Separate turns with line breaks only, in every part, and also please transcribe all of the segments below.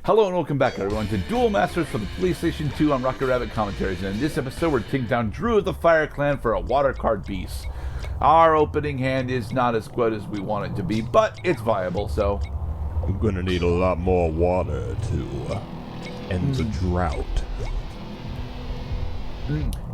Hello and welcome back everyone to Duel Masters for the PlayStation 2 on Rocket Rabbit Commentaries, and in this episode we're taking down Drew of the Fire Clan for a water card beast. Our opening hand is not as good as we want it to be, but it's viable, so...
I'm gonna need a lot more water to end the drought.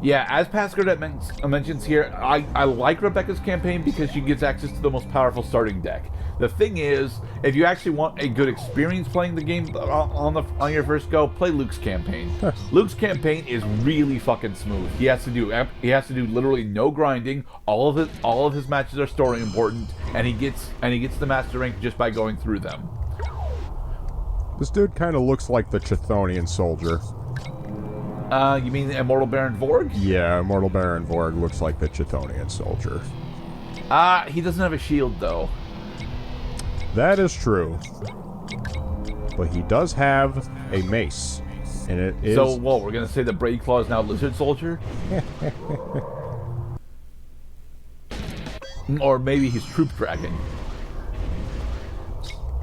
Yeah, as past Gerdat mentions here, I like Rebecca's campaign because she gets access to the most powerful starting deck. The thing is, if you actually want a good experience playing the game on your first go, play Luke's campaign. Luke's campaign is really fucking smooth. He has to do literally no grinding. All of his matches are story important, and he gets the master rank just by going through them.
This dude kind of looks like the Chthonian soldier.
You mean Immortal Baron Vorg?
Yeah, Immortal Baron Vorg looks like the Chthonian soldier.
He doesn't have a shield though.
That is true. But he does have a mace. And it is...
So, well, we're going to say that Braid Claw is now Lizard Soldier? Or maybe he's Troop Dragon.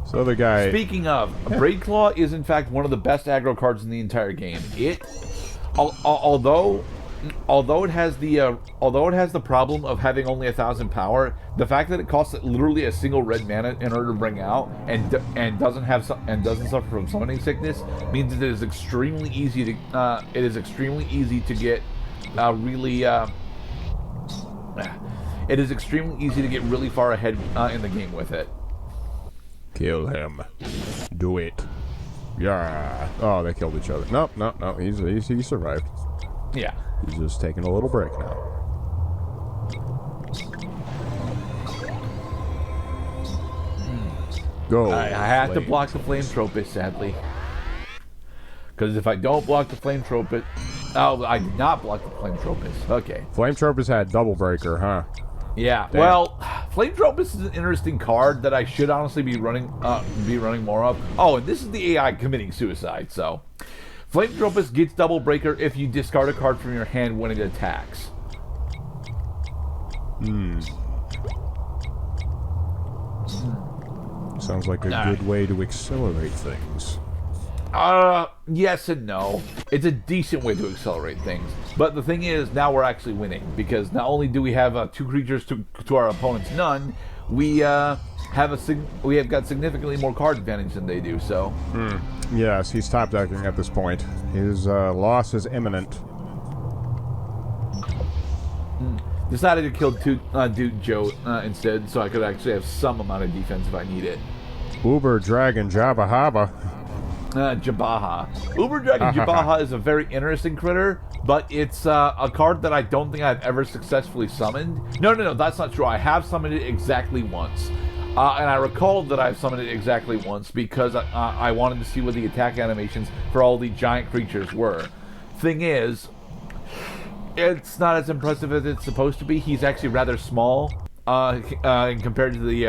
So the guy...
Speaking of, Braid Claw is in fact one of the best aggro cards in the entire game. Although it has the problem of having only 1,000 power, the fact that it costs literally a single red mana in order to bring out and doesn't suffer from summoning sickness means that it is extremely easy to get really far ahead in the game with it.
Kill him. Do it. Yeah. Oh, they killed each other. No. He survived.
Yeah.
He's just taking a little break now. Go.
I have to block the Flame Tropist, sadly. Because if I don't block the Flame Tropist... Oh, I did not block the Flame Tropist. Okay.
Flame Tropist had Double Breaker, huh?
Yeah. Damn. Well, Flame Tropist is an interesting card that I should honestly be running more of. Oh, and this is the AI committing suicide, so... Flame Tropist gets Double Breaker if you discard a card from your hand when it attacks.
Sounds like a good way to accelerate things.
Yes and no. It's a decent way to accelerate things. But the thing is, now we're actually winning. Because not only do we have 2 creatures to our opponent's none, we have got significantly more card advantage than they do, so...
Yes, he's top decking at this point. His loss is imminent.
Decided to kill Dude Joe instead, so I could actually have some amount of defense if I need it.
Uber Dragon Jabba Haba.
Jabaha. Uber Dragon Jabaha is a very interesting critter, but it's a card that I don't think I've ever successfully summoned. No, that's not true. I have summoned it exactly once. And I recall that I've summoned it exactly once because I wanted to see what the attack animations for all the giant creatures were. Thing is, it's not as impressive as it's supposed to be. He's actually rather small in compared to the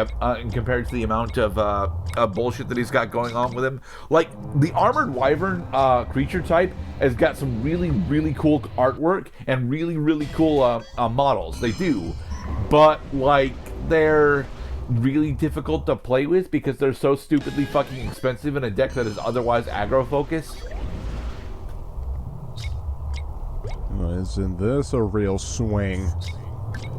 amount of bullshit that he's got going on with him. Like, the Armored Wyvern creature type has got some really, really cool artwork and really, really cool models. They do. But, like, they're really difficult to play with because they're so stupidly fucking expensive in a deck that is otherwise aggro focused.
Isn't this a real swing?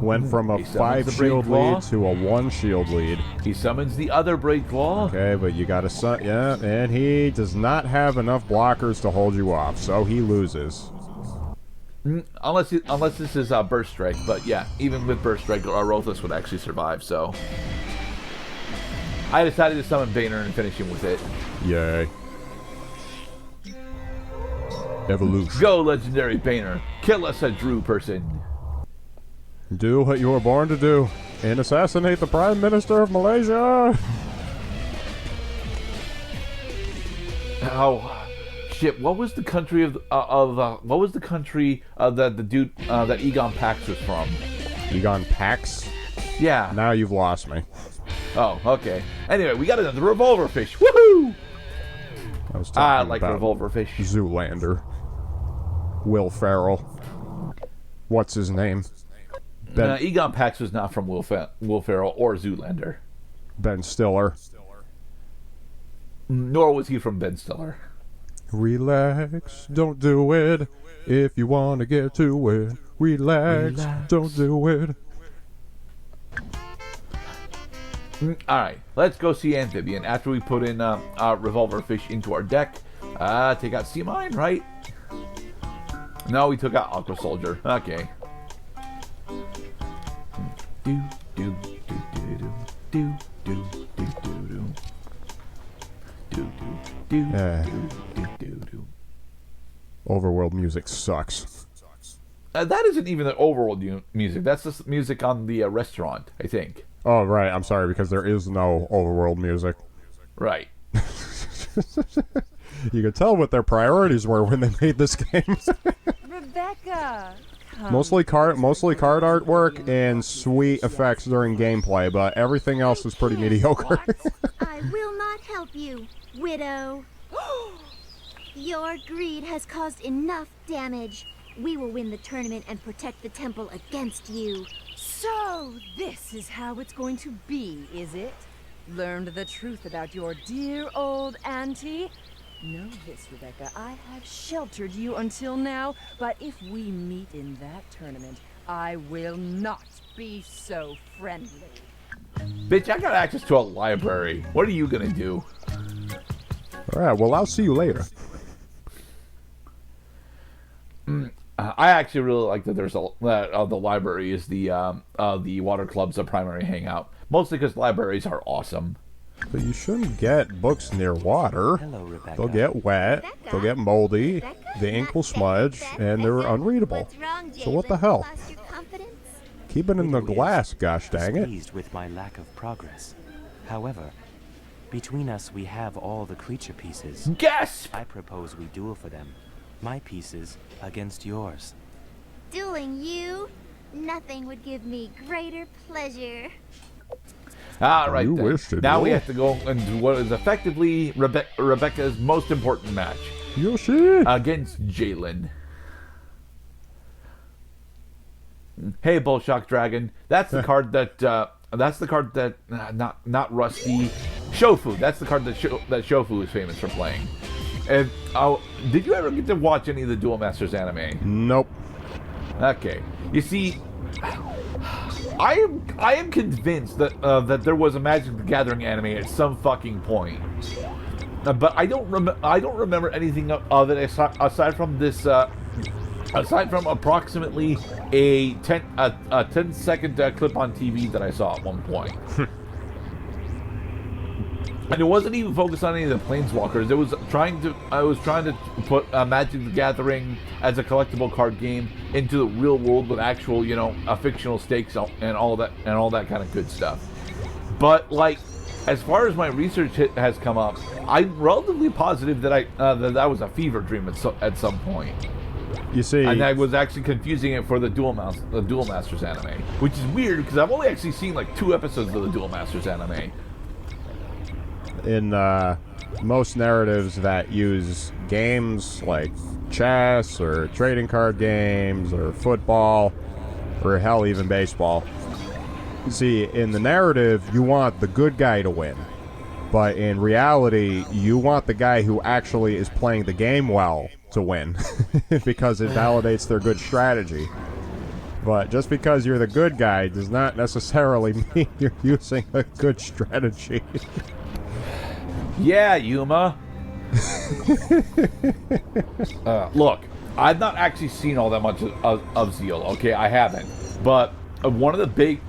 Went from a 5 shield lead to a 1 shield lead.
He summons the other Braid Claw.
Okay, but you gotta yeah, and he does not have enough blockers to hold you off, so he loses.
Unless this is Burst Strike, but yeah, even with Burst Strike, Rothless would actually survive, so... I decided to summon Boehner and finish him with it.
Yay. Evolution.
Go, Legendary Boehner. Kill us a Drew person.
Do what you were born to do. And assassinate the Prime Minister of Malaysia!
Oh... Shit, what was the country that the dude that Egon Pax was from?
Egon Pax?
Yeah.
Now you've lost me.
Oh, okay. Anyway, we got another Revolver Fish. Woohoo! I like Revolver Fish.
Zoolander. Will Ferrell. What's his name?
Egon Pax was not from Will Ferrell or Zoolander.
Ben Stiller.
Nor was he from Ben Stiller.
Relax, don't do it. If you want to get to it, relax, don't do it.
Alright, let's go see Amphibian. After we put in Revolver Fish into our deck, take out Sea Mine, right? No, we took out Aqua Soldier. Okay. Do do do do do do do do do do do do do do.
Overworld music sucks.
That isn't even the overworld music. That's the music on the restaurant, I think.
Oh, right. I'm sorry, because there is no overworld music.
Right.
You could tell what their priorities were when they made this game.
Rebecca!
Mostly card artwork and sweet effects during gameplay, but everything else is pretty mediocre.
I will not help you, widow. Your greed has caused enough damage. We will win the tournament and protect the temple against you.
So, this is how it's going to be, is it? Learned the truth about your dear old auntie? Know this, Rebecca, I have sheltered you until now, but if we meet in that tournament, I will not be so friendly.
Bitch, I got access to a library. What are you gonna do?
Alright, well, I'll see you later.
I actually really like that there's the library is the water club's primary hangout. Mostly because libraries are awesome.
But you shouldn't get books near water.
Hello, Rebecca.
They'll get wet, they'll get moldy, the ink will smudge, and they're unreadable.
What's wrong,
So what the
Jaelen?
hell?
Lost your confidence?
Keep it in the glass, gosh dang it.
Pleased with my lack of progress. However, between us we have all the creature pieces.
Gasp!
I propose we duel for them. My pieces against yours.
Dueling you? Nothing would give me greater pleasure.
All right,
You
then.
wish to
Now we
duel.
have to go into what is effectively Rebecca's most important match
Yoshi!
against Jaleen. Hey, Bullshock Dragon. That's the card that. Not Rusty. Shofu. That's the card that Shofu is famous for playing. And did you ever get to watch any of the Duel Masters anime?
Nope.
Okay. You see, I am convinced that that there was a Magic the Gathering anime at some fucking point, but I don't remember anything of it aside from this. Aside from approximately a 10-second clip on TV that I saw at one point. And it wasn't even focused on any of the Planeswalkers. I was trying to put Magic the Gathering as a collectible card game into the real world with actual, fictional stakes and all that kind of good stuff. But like, as far as my research has come up, I'm relatively positive that that was a fever dream at some point.
You see,
And I was actually confusing it for the Duel Masters anime, which is weird because I've only actually seen like 2 episodes of the Duel Masters anime.
in most narratives that use games like chess or trading card games or football or hell, even baseball. See, in the narrative, you want the good guy to win. But in reality, you want the guy who actually is playing the game well to win because it validates their good strategy. But just because you're the good guy does not necessarily mean you're using a good strategy.
Yeah, Yuma. Look, I've not actually seen all that much of Zeal. Okay, I haven't. But one of the big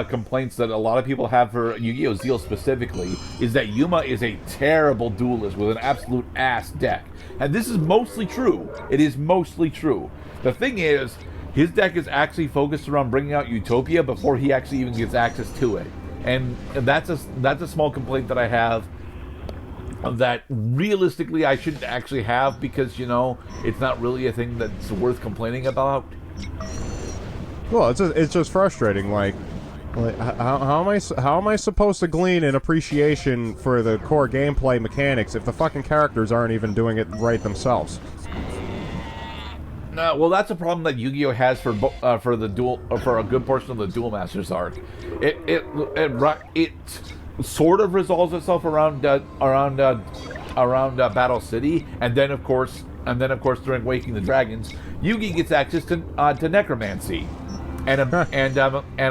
complaints that a lot of people have for Yu-Gi-Oh! Zeal specifically is that Yuma is a terrible duelist with an absolute ass deck. And this is mostly true. It is mostly true. The thing is, his deck is actually focused around bringing out Utopia before he actually even gets access to it. And that's a small complaint that I have that realistically I shouldn't actually have because, it's not really a thing that's worth complaining about.
Well, it's just frustrating. Like how am I supposed to glean an appreciation for the core gameplay mechanics if the fucking characters aren't even doing it right themselves?
Well, that's a problem that Yu-Gi-Oh has for a good portion of the Duel Masters arc. sort of resolves itself around Battle City, and then of course during Waking the Dragons, Yugi gets access to necromancy, and a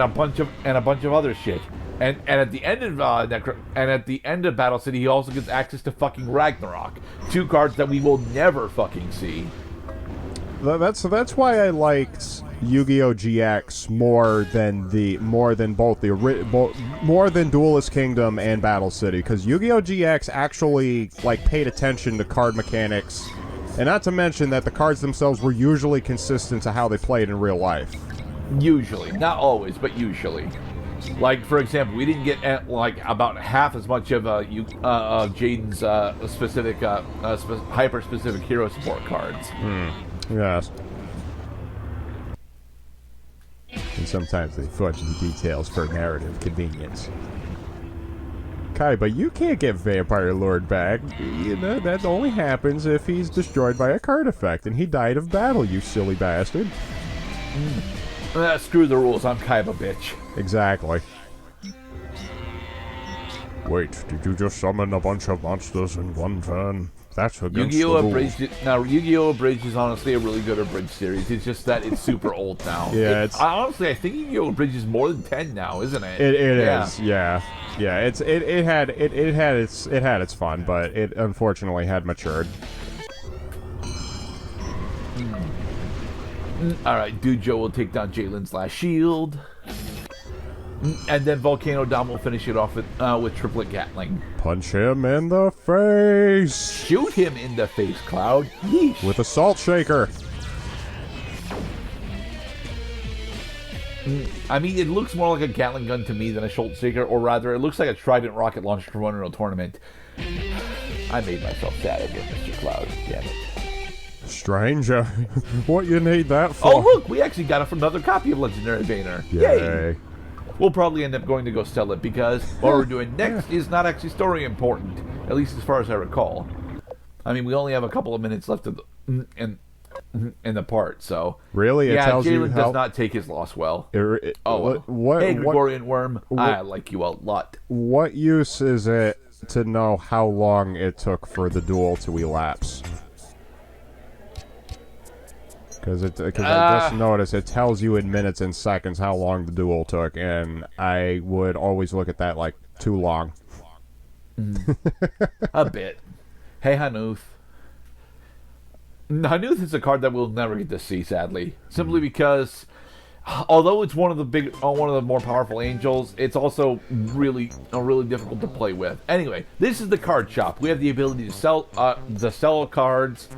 bunch of other shit. And at the end of Battle City, he also gets access to fucking Ragnarok, 2 cards that we will never fucking see.
That's why I liked Yu-Gi-Oh! GX more than Duelist Kingdom and Battle City, because Yu-Gi-Oh! GX actually like paid attention to card mechanics, and not to mention that the cards themselves were usually consistent to how they played in real life.
Usually, not always, but usually. Like, for example, we didn't get like about half as much of Jaden's specific hyper-specific hero support cards.
Yes. And sometimes they fudge the details for narrative convenience. Kai, but you can't get Vampire Lord back. You know, that only happens if he's destroyed by a card effect, and he died of battle, you silly bastard.
Screw the rules, I'm kind of a bitch.
Exactly. Wait, did you just summon a bunch of monsters in one turn? That's against the rules.
Yu-Gi-Oh! Abridged is honestly a really good abridged series. It's just that it's super old now.
Yeah,
I think Yu-Gi-Oh! Abridged is more than 10 now, isn't it?
It is, yeah. Yeah, it had its fun, but it unfortunately had matured.
Alright, Dujo will take down Jalen's last shield. And then Volcano Dom will finish it off with triplet Gatling.
Punch him in the face!
Shoot him in the face, Cloud. Yeesh.
With a salt shaker.
I mean, it looks more like a Gatling gun to me than a Schultz shaker, or rather, it looks like a Trident rocket launcher to run in a tournament. I made myself sad again, Mr. Cloud. Damn it.
Stranger, what you need that for?
Oh, look, we actually got another copy of Legendary Banner. Yay! We'll probably end up going to go sell it because what we're doing next is not actually story important, at least as far as I recall. I mean, we only have a couple of minutes left of in the part, so...
Really? It tells you
Jalen
how...
does not take his loss well.
What,
hey, Gregorian Worm, I like you a lot.
What use is it to know how long it took for the duel to elapse? Because I just noticed it tells you in minutes and seconds how long the duel took, and I would always look at that like too long.
A bit. Hey, Hanuth. Hanuth is a card that we'll never get to see, sadly, simply because, although it's one of the more powerful angels, it's also really difficult to play with. Anyway, this is the card shop. We have the ability to sell cards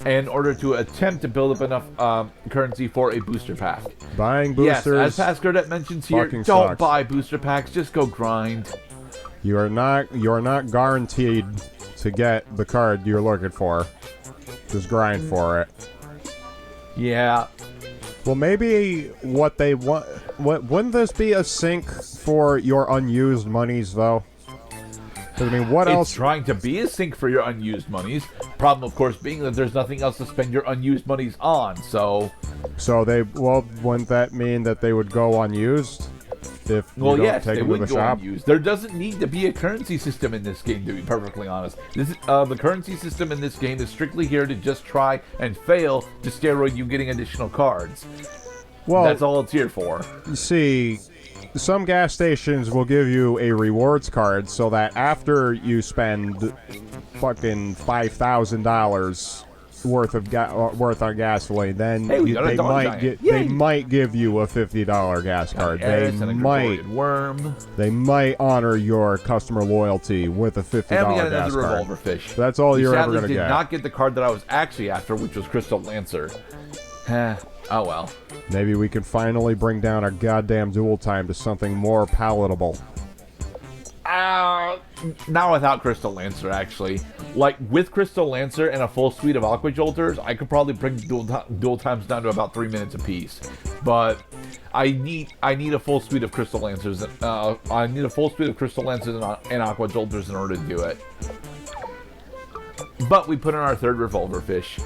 in order to attempt to build up enough currency for a booster pack.
Buying boosters.
Yes, as Past Gerdat mentions here, don't
sucks.
buy booster packs. Just go grind.
You are not guaranteed to get the card you're looking for. Just grind for it.
Yeah.
Well, maybe what they want... Wouldn't this be a sink for your unused monies, though? Because, I mean, what else...
It's trying to be a sink for your unused monies. Problem, of course, being that there's nothing else to spend your unused monies on, so...
So they... Well, wouldn't that mean that they would go unused? If you don't take them to the shop?
Unused. There doesn't need to be a currency system in this game, to be perfectly honest. This is, the currency system in this game is strictly here to just try and fail to steroid you getting additional cards. Well, that's all it's here for.
You see, some gas stations will give you a rewards card so that after you spend fucking $5,000 worth on gasoline, then they might give you a $50 gas card. They might honor your customer loyalty with a $50 gas card.
And we got another revolver fish.
That's all you're ever gonna get.
Sadly, did not get the card that I was actually after, which was Crystal Lancer. Oh well.
Maybe we can finally bring down our goddamn duel time to something more palatable.
Not without Crystal Lancer, actually. Like, with Crystal Lancer and a full suite of Aqua Jolters, I could probably bring duel times down to about 3 minutes apiece. But I need a full suite of Crystal Lancers. I need a full suite of Crystal Lancers and Aqua Jolters in order to do it. But we put in our third revolver fish.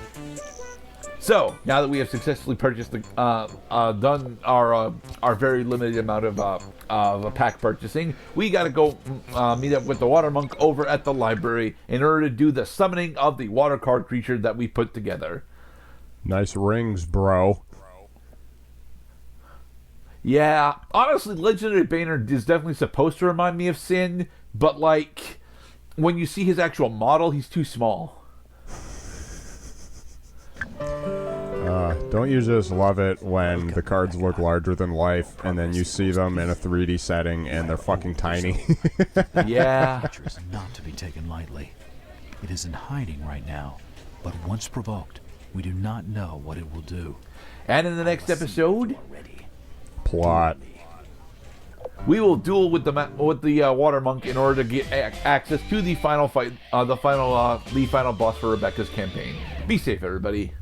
So now that we have successfully purchased done our very limited amount of pack purchasing, we got to go meet up with the water monk over at the library in order to do the summoning of the water card creature that we put together.
Nice rings, bro.
Yeah, honestly, Legendary Banner is definitely supposed to remind me of Sin, but like when you see his actual model, he's too small.
Don't you just love it when the cards look larger than life and then you see them in a 3D setting and they're fucking tiny?
Yeah.
Creature is not to be taken lightly. It is in hiding right now, but once provoked, we do not know what it will do.
And in the next episode,
Plot.
we will duel with the water monk in order to get access to the final fight, the final boss for Rebecca's campaign. Be safe, everybody.